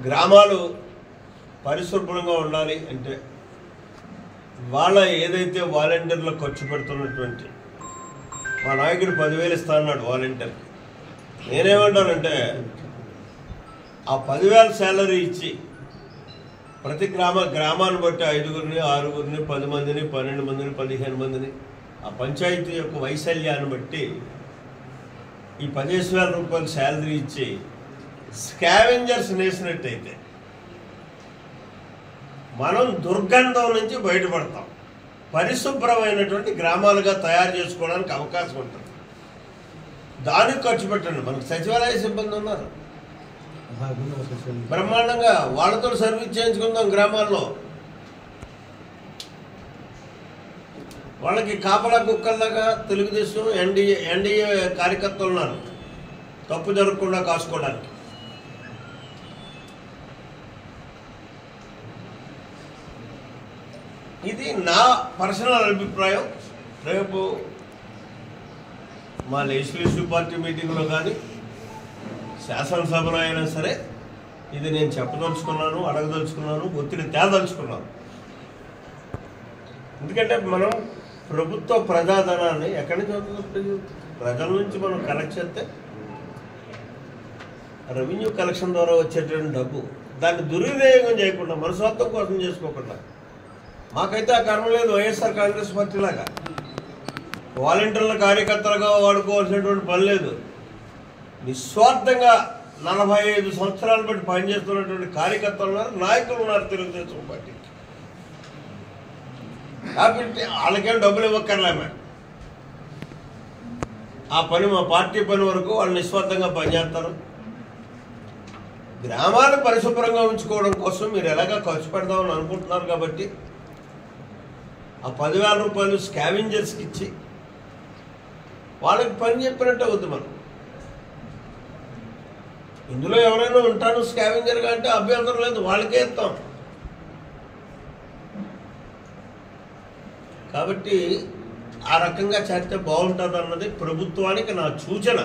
గ్రామాలు పరిశుభ్రంగా ఉండాలి అంటే వాళ్ళ ఏదైతే వాలంటీర్లు ఖర్చు పెడుతున్నటువంటి మా నాయకుడు 10,000 ఇస్తా అన్నాడు వాలంటీర్కి. నేనేమంటానంటే ఆ 10,000 శాలరీ ఇచ్చి ప్రతి గ్రామాన్ని బట్టి 5గురిని 6గురిని 10 మందిని 12 మందిని 15 మందిని ఆ పంచాయతీ యొక్క వైశల్యాన్ని బట్టి ఈ 15,000 రూపాయలు శాలరీ ఇచ్చి స్కావెంజర్స్ వేసినట్టయితే మనం దుర్గంధం నుంచి బయటపడతాం. పరిశుభ్రమైనటువంటి గ్రామాలుగా తయారు చేసుకోవడానికి అవకాశం ఉంటుంది. దానికి ఖర్చు పెట్టండి. మనకు సచివాలయ సిబ్బంది ఉన్నారు బ్రహ్మాండంగా, వాళ్ళతో సర్వీస్ చేయించుకుందాం. గ్రామాల్లో వాళ్ళకి కాపలా కుక్కల్లాగా తెలుగుదేశం ఎన్డీఏ కార్యకర్తలు ఉన్నారు తప్పు జరగకుండా కాసుకోవడానికి. ఇది నా పర్సనల్ అభిప్రాయం. రేపు మా లెజిస్లేటివ్ పార్టీ మీటింగ్లో కానీ శాసనసభలో అయినా సరే ఇది నేను చెప్పదలుచుకున్నాను, అడగదలుచుకున్నాను, ఒత్తిడి తేదలుచుకున్నాను. ఎందుకంటే మనం ప్రభుత్వ ప్రజాధనాన్ని ఎక్కడి నుంచి అవుతుంది? ప్రజల నుంచి మనం కలెక్ట్ చేస్తే రెవెన్యూ కలెక్షన్ ద్వారా వచ్చేటువంటి డబ్బు దాన్ని దుర్వినియోగం చేయకుండా మన స్వార్థం కోసం చేసుకోకుండా, మాకైతే ఆ కర్మ లేదు. వైఎస్ఆర్ కాంగ్రెస్ పార్టీ లాగా వాలంటీర్ల కార్యకర్తలుగా వాడుకోవాల్సినటువంటి పని లేదు. నిస్వార్థంగా 45 సంవత్సరాలు బట్టి పనిచేస్తున్నటువంటి కార్యకర్తలు ఉన్నారు, నాయకులు ఉన్నారు తెలుగుదేశం పార్టీకి. కాబట్టి వాళ్ళకేం డబ్బులు ఇవ్వక్కర్లే. మేము ఆ పని మా పార్టీ పని వరకు వాళ్ళు నిస్వార్థంగా పనిచేస్తారు. గ్రామాన్ని పరిశుభ్రంగా ఉంచుకోవడం కోసం మీరు ఎలాగా ఖర్చు పెడదామని అనుకుంటున్నారు కాబట్టి ఆ 10,000 రూపాయలు స్కావెంజర్స్కి ఇచ్చి వాళ్ళకి పని చెప్పినట్టే వద్దు. మనం ఇందులో ఎవరైనా ఉంటాను స్కావెంజర్గా అంటే అభ్యంతరం లేదు, వాళ్ళకే ఇస్తాం. కాబట్టి ఆ రకంగా చేస్తే బాగుంటుంది అన్నది ప్రభుత్వానికి నా సూచన.